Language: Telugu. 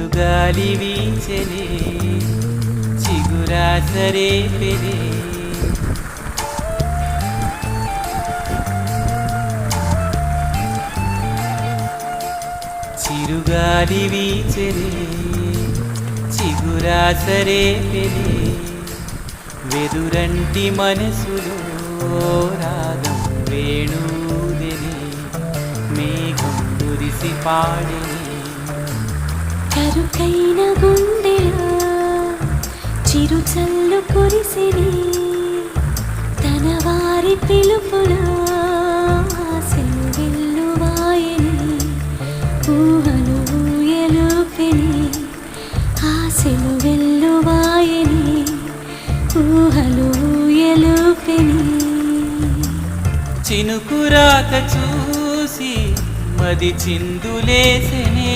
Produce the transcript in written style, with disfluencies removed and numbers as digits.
చిరుగాలి వీచెనే చిగురాసరే పెనే చిరుగాలి వీచెనే చిగురాసరే పెనే వెదురంటి మనసులో రాగం వేణూదెనే మేఘం మురిసి పాడెనే కరుకైన గుండెలో చిరు చల్లు కురిసిని తన వారి పిలుపులో ఆశలు వెల్లువాయని ఊహలు ఊయలుపెని ఆశలు వెల్లువాయని ఊహలు ఊయలుపెని చినుకురాక చూసి మది చిందులేసెనే